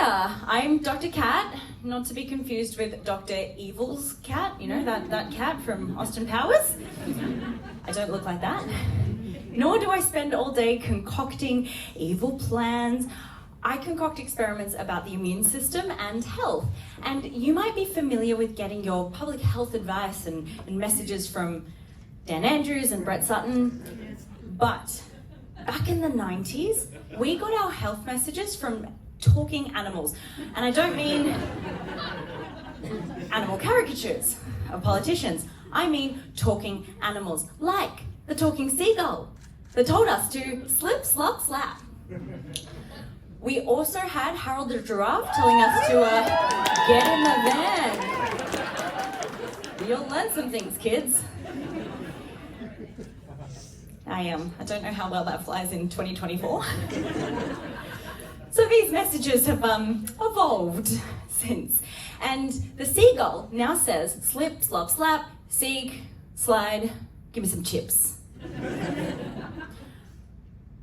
I'm Dr. Cat, not to be confused with Dr. Evil's cat, you know, that cat from Austin Powers. I don't look like that. Nor do I spend all day concocting evil plans. I concoct experiments about the immune system and health. And you might be familiar with getting your public health advice and messages from Dan Andrews and Brett Sutton. But back in the 90s, we got our health messages from talking animals. And I don't mean animal caricatures of politicians. I mean talking animals, like the talking seagull that told us to slip, slop, slap. We also had Harold the giraffe telling us to get in the van. You'll learn some things, kids. I don't know how well that flies in 2024. So these messages have evolved since. And the seagull now says, slip, slop, slap, seek, slide, give me some chips.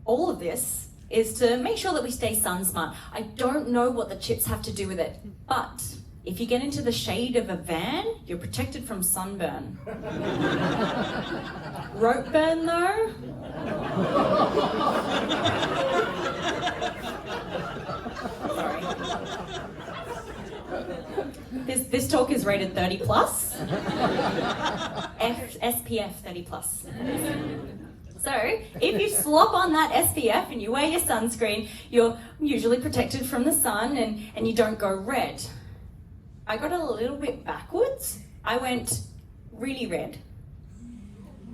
All of this is to make sure that we stay sun smart. I don't know what the chips have to do with it, but if you get into the shade of a van, you're protected from sunburn. Rope burn though? Sorry. This talk is rated 30 plus. SPF 30 plus. So, if you slop on that SPF and you wear your sunscreen, you're usually protected from the sun and you don't go red. I got a little bit backwards. I went really red.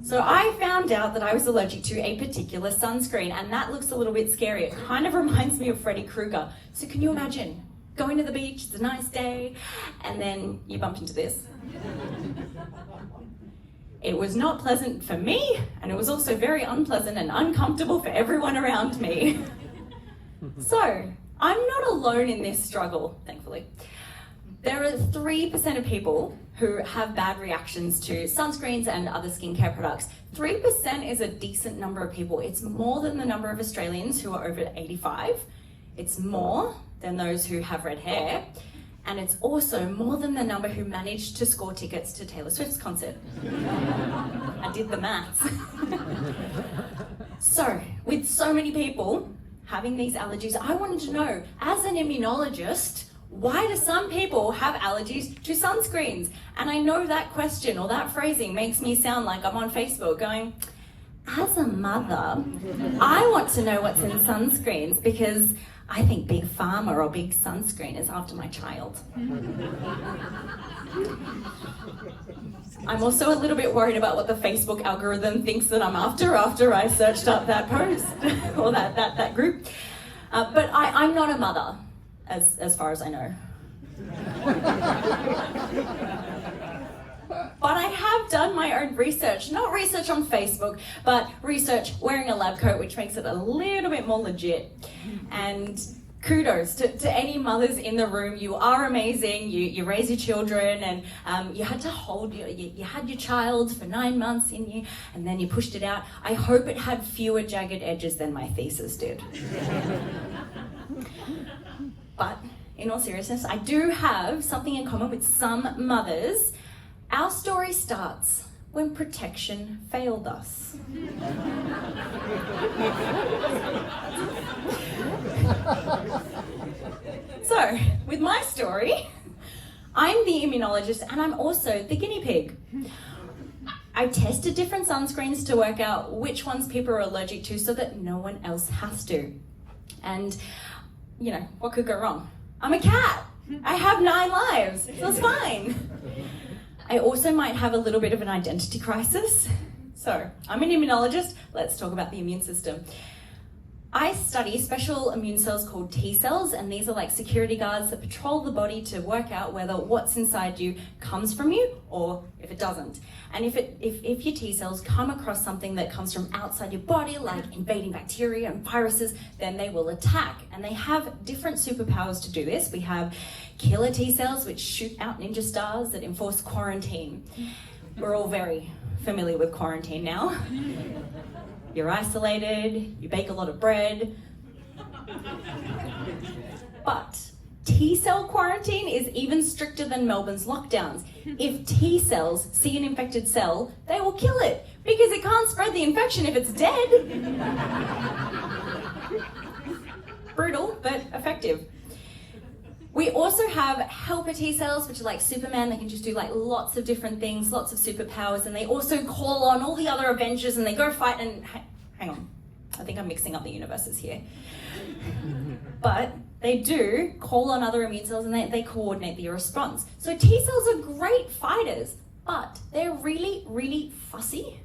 So I found out that I was allergic to a particular sunscreen, and that looks a little bit scary. It kind of reminds me of Freddy Krueger. So can you imagine going to the beach, it's a nice day, and then you bump into this? It was not pleasant for me, and it was also very unpleasant and uncomfortable for everyone around me. So, I'm not alone in this struggle, thankfully. There are 3% of people who have bad reactions to sunscreens and other skincare products. 3% is a decent number of people. It's more than the number of Australians who are over 85. It's more than those who have red hair. And it's also more than the number who managed to score tickets to Taylor Swift's concert. I did the maths. So, with so many people having these allergies, I wanted to know, as an immunologist, why do some people have allergies to sunscreens? And I know that question or that phrasing makes me sound like I'm on Facebook going, as a mother, I want to know what's in sunscreens because I think Big Pharma or Big Sunscreen is after my child. I'm also a little bit worried about what the Facebook algorithm thinks that I'm after I searched up that post or that group. But I'm not a mother, as far as I know. But I have done my own research, not research on Facebook, but research wearing a lab coat, which makes it a little bit more legit. And kudos to any mothers in the room. You are amazing. You raise your children, and you had to hold you had your child for 9 months in you, and then you pushed it out. I hope it had fewer jagged edges than my thesis did. But in all seriousness, I do have something in common with some mothers. Our story starts when protection failed us. So, with my story, I'm the immunologist and I'm also the guinea pig. I tested different sunscreens to work out which ones people are allergic to so that no one else has to. And, you know, what could go wrong? I'm a cat. I have 9 lives, so it's fine. I also might have a little bit of an identity crisis. So, I'm an immunologist. Let's talk about the immune system. I study special immune cells called T cells, and these are like security guards that patrol the body to work out whether what's inside you comes from you or if it doesn't. And if your T cells come across something that comes from outside your body, like invading bacteria and viruses, then they will attack. And they have different superpowers to do this. We have killer T cells, which shoot out ninja stars that enforce quarantine. We're all very familiar with quarantine now. You're isolated, you bake a lot of bread. But T-cell quarantine is even stricter than Melbourne's lockdowns. If T-cells see an infected cell, they will kill it because it can't spread the infection if it's dead. Brutal, but effective. We also have helper T-cells, which are like Superman. They can just do like lots of different things, lots of superpowers, and they also call on all the other Avengers and they go fight and... Hang on, I think I'm mixing up the universes here. But they do call on other immune cells and they coordinate the response. So T-cells are great fighters, but they're really, really fussy.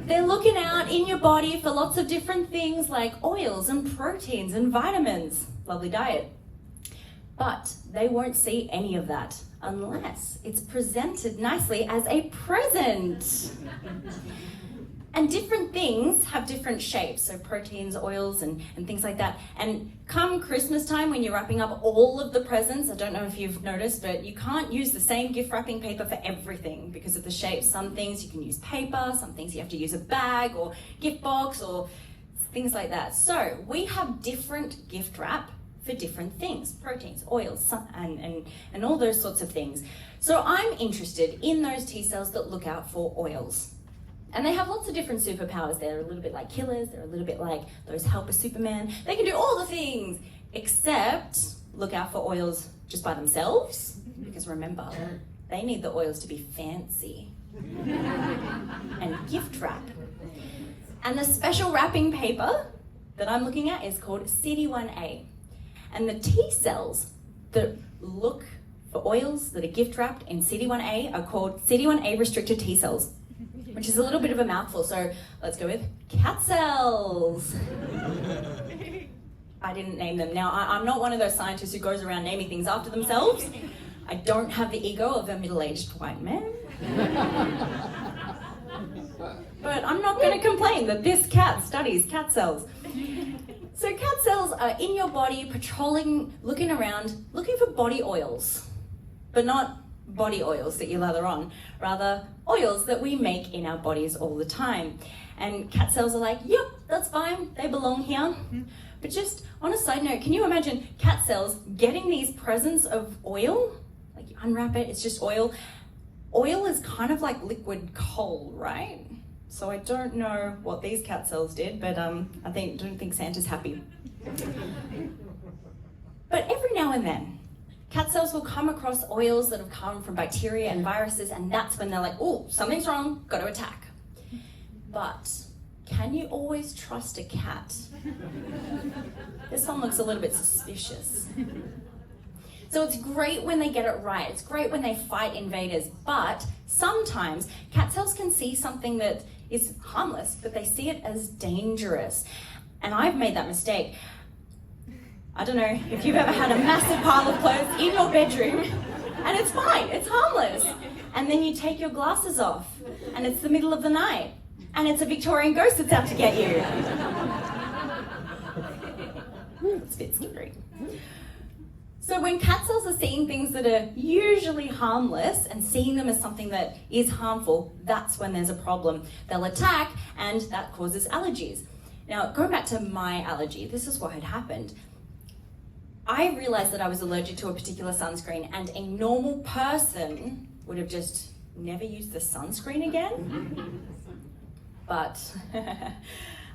They're looking out in your body for lots of different things like oils and proteins and vitamins. Lovely diet. But they won't see any of that unless it's presented nicely as a present. And different things have different shapes, so proteins, oils, and things like that. And come Christmas time, when you're wrapping up all of the presents, I don't know if you've noticed, but you can't use the same gift wrapping paper for everything because of the shape. Some things you can use paper, some things you have to use a bag or gift box or things like that. So we have different gift wrap for different things, proteins, oils, and all those sorts of things. So I'm interested in those T-cells that look out for oils. And they have lots of different superpowers. They're a little bit like killers, they're a little bit like those helper Superman. They can do all the things, except look out for oils just by themselves. Because remember, they need the oils to be fancy and gift wrap. And the special wrapping paper that I'm looking at is called CD1A. And the T-cells that look for oils that are gift wrapped in CD1A are called CD1A restricted T-cells, which is a little bit of a mouthful, so let's go with cat cells. I didn't name them. Now, I'm not one of those scientists who goes around naming things after themselves. I don't have the ego of a middle-aged white man. But I'm not going to complain that this cat studies cat cells. So cat cells are in your body, patrolling, looking around, looking for body oils, but not body oils that you lather on, rather oils that we make in our bodies all the time. And cat cells are like, yep, that's fine, they belong here. But just on a side note, can you imagine cat cells getting these presents of oil? Like you unwrap it, it's just oil. Oil is kind of like liquid coal, right? So I don't know what these cat cells did, but I don't think Santa's happy. But every now and then, cat cells will come across oils that have come from bacteria and viruses, and that's when they're like, oh, something's wrong, got to attack. But can you always trust a cat? This one looks a little bit suspicious. So it's great when they get it right. It's great when they fight invaders, but sometimes cat cells can see something that is harmless, but they see it as dangerous. And I've made that mistake. I don't know if you've ever had a massive pile of clothes in your bedroom, and it's fine, it's harmless. And then you take your glasses off, and it's the middle of the night, and it's a Victorian ghost that's out to get you. It's a bit scary. So when cat cells are seeing things that are usually harmless and seeing them as something that is harmful, that's when there's a problem. They'll attack, and that causes allergies. Now, going back to my allergy, this is what had happened. I realized that I was allergic to a particular sunscreen, and a normal person would have just never used the sunscreen again. But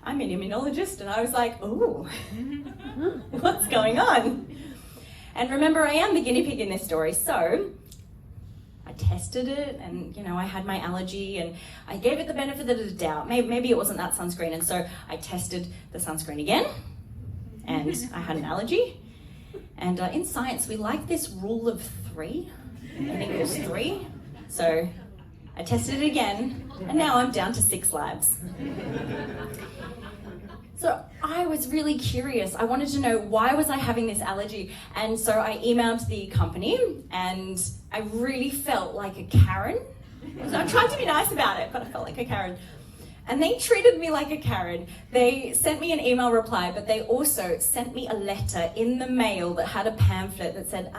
I'm an immunologist, and I was like, ooh, what's going on? And remember, I am the guinea pig in this story, so I tested it, and I had my allergy, and I gave it the benefit of the doubt. Maybe it wasn't that sunscreen, and so I tested the sunscreen again, and I had an allergy. And in science, we like this rule of 3, n equals 3. So I tested it again, and now I'm down to 6 labs. So I was really curious. I wanted to know, why was I having this allergy? And so I emailed the company, and I really felt like a Karen. So I tried to be nice about it, but I felt like a Karen. And they treated me like a Karen. They sent me an email reply, but they also sent me a letter in the mail that had a pamphlet that said,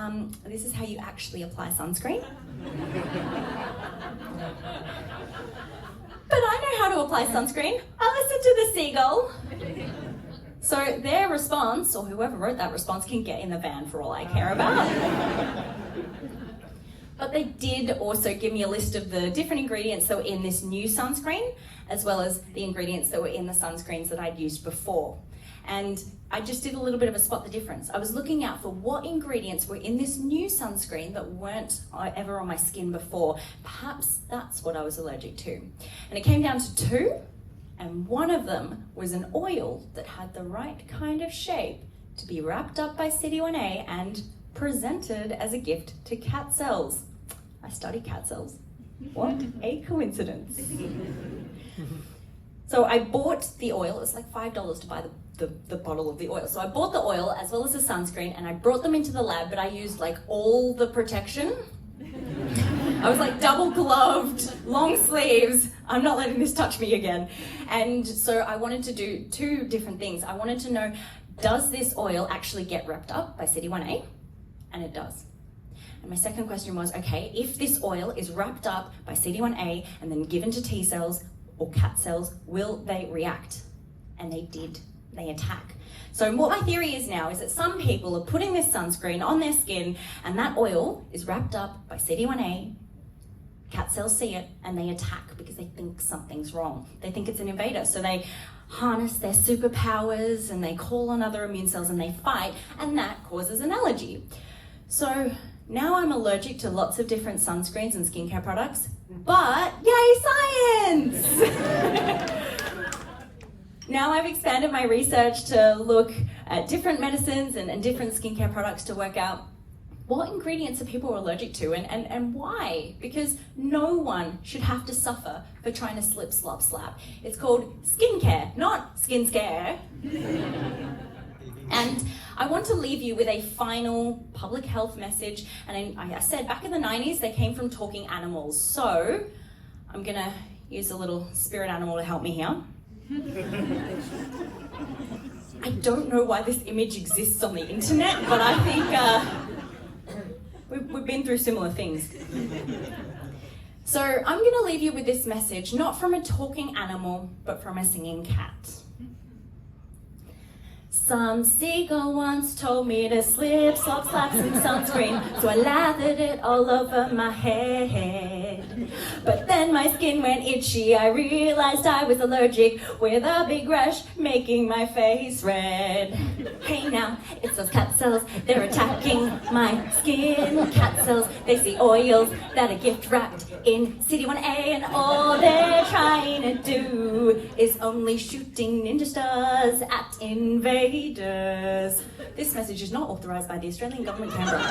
this is how you actually apply sunscreen. But I know how to apply sunscreen. I listened to the seagull. So their response, or whoever wrote that response, can get in the van for all I care about. But they did also give me a list of the different ingredients that were in this new sunscreen, as well as the ingredients that were in the sunscreens that I'd used before. And I just did a little bit of a spot the difference. I was looking out for what ingredients were in this new sunscreen that weren't ever on my skin before. Perhaps that's what I was allergic to. And it came down to 2, and one of them was an oil that had the right kind of shape to be wrapped up by CD1A and presented as a gift to cat cells. I study cat cells. What a coincidence. So I bought the oil. It was like $5 to buy the bottle of the oil. So I bought the oil as well as the sunscreen, and I brought them into the lab, but I used like all the protection. I was like double gloved, long sleeves. I'm not letting this touch me again. And so I wanted to do 2 different things. I wanted to know, does this oil actually get wrapped up by CD1A? And it does. And my second question was, okay, if this oil is wrapped up by CD1A and then given to T cells or cat cells, will they react? And they did. They attack. So what my theory is now is that some people are putting this sunscreen on their skin, and that oil is wrapped up by CD1A, cat cells see it, and they attack because they think something's wrong. They think it's an invader. So they harness their superpowers and they call on other immune cells and they fight, and that causes an allergy. So now I'm allergic to lots of different sunscreens and skincare products, but yay, science! Now I've expanded my research to look at different medicines and different skincare products to work out what ingredients are people allergic to and why? Because no one should have to suffer for trying to slip, slop, slap. It's called skincare, not skin scare. And I want to leave you with a final public health message. And I said back in the 90s, they came from talking animals. So I'm gonna use a little spirit animal to help me here. I don't know why this image exists on the internet, but I think we've been through similar things. So I'm gonna leave you with this message, not from a talking animal, but from a singing cat. Some seagull once told me to slip, slop, slap some sunscreen, so I lathered it all over my head. But then my skin went itchy, I realized I was allergic, with a big rash making my face red. Hey now, it's those cat cells, they're attacking my skin. Cat cells, they see oils that are gift wrapped in CD1A, and all they're trying to do is only shooting ninja stars at invaders. This message is not authorised by the Australian Government, Canberra.